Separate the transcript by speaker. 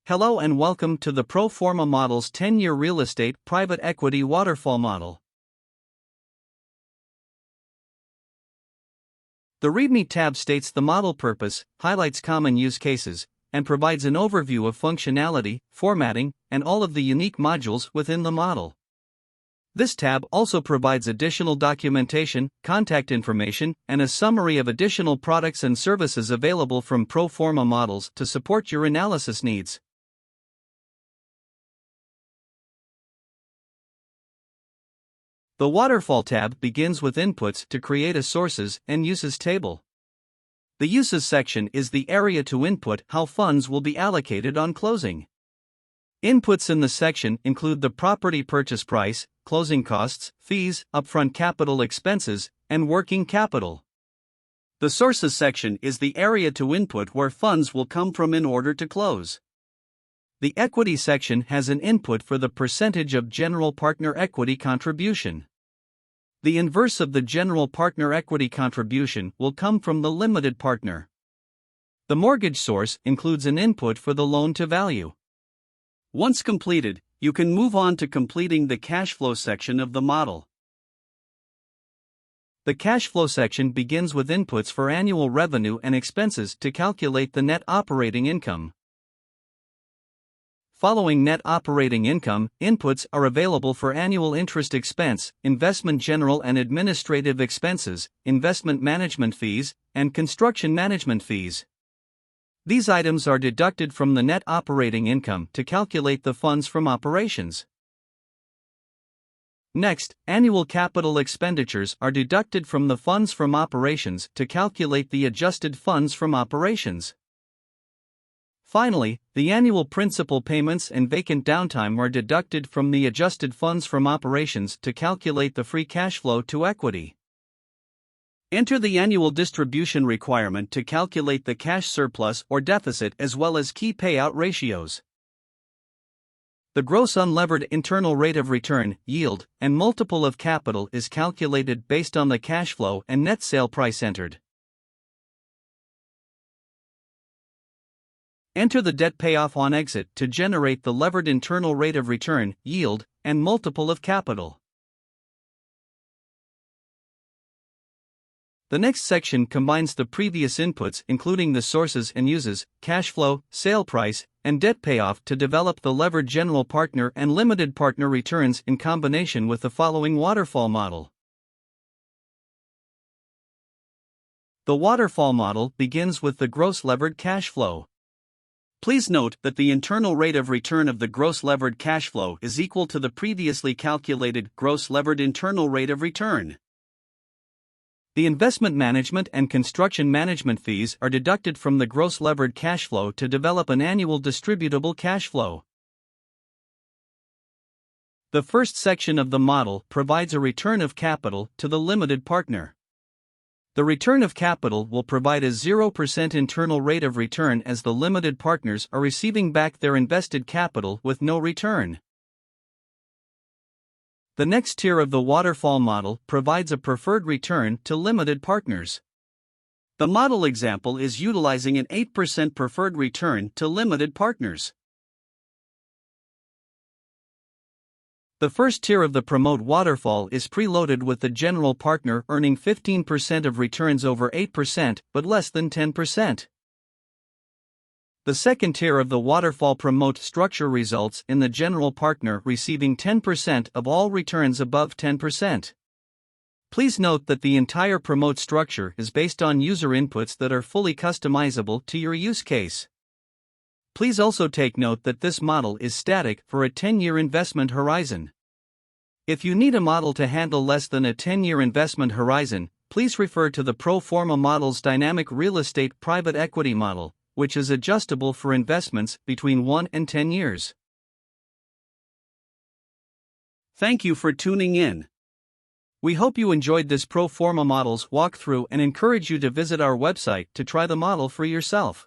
Speaker 1: Hello and welcome to the Pro Forma Model's 10-year real estate private equity waterfall model. The Readme tab states the model purpose, highlights common use cases, and provides an overview of functionality, formatting, and all of the unique modules within the model. This tab also provides additional documentation, contact information, and a summary of additional products and services available from Pro Forma Models to support your analysis needs. The Waterfall tab begins with inputs to create a sources and uses table. The uses section is the area to input how funds will be allocated on closing. Inputs in the section include the property purchase price, closing costs, fees, upfront capital expenses, and working capital. The sources section is the area to input where funds will come from in order to close. The equity section has an input for the percentage of general partner equity contribution. The inverse of the general partner equity contribution will come from the limited partner. The mortgage source includes an input for the loan to value. Once completed, you can move on to completing the cash flow section of the model. The cash flow section begins with inputs for annual revenue and expenses to calculate the net operating income. Following net operating income, inputs are available for annual interest expense, investment general and administrative expenses, investment management fees, and construction management fees. These items are deducted from the net operating income to calculate the funds from operations. Next, annual capital expenditures are deducted from the funds from operations to calculate the adjusted funds from operations. Finally, the annual principal payments and vacant downtime are deducted from the adjusted funds from operations to calculate the free cash flow to equity. Enter the annual distribution requirement to calculate the cash surplus or deficit as well as key payout ratios. The gross unlevered internal rate of return, yield, and multiple of capital is calculated based on the cash flow and net sale price entered. Enter the debt payoff on exit to generate the levered internal rate of return, yield, and multiple of capital. The next section combines the previous inputs including the sources and uses, cash flow, sale price, and debt payoff to develop the levered general partner and limited partner returns in combination with the following waterfall model. The waterfall model begins with the gross levered cash flow. Please note that the internal rate of return of the gross levered cash flow is equal to the previously calculated gross levered internal rate of return. The investment management and construction management fees are deducted from the gross levered cash flow to develop an annual distributable cash flow. The first section of the model provides a return of capital to the limited partner. The return of capital will provide a 0% internal rate of return as the limited partners are receiving back their invested capital with no return. The next tier of the waterfall model provides a preferred return to limited partners. The model example is utilizing an 8% preferred return to limited partners. The first tier of the promote waterfall is preloaded with the general partner earning 15% of returns over 8% but less than 10%. The second tier of the waterfall promote structure results in the general partner receiving 10% of all returns above 10%. Please note that the entire promote structure is based on user inputs that are fully customizable to your use case. Please also take note that this model is static for a 10-year investment horizon. If you need a model to handle less than a 10-year investment horizon, please refer to the Pro Forma Model's dynamic real estate private equity model, which is adjustable for investments between 1 and 10 years. Thank you for tuning in. We hope you enjoyed this Pro Forma Model's walkthrough and encourage you to visit our website to try the model for yourself.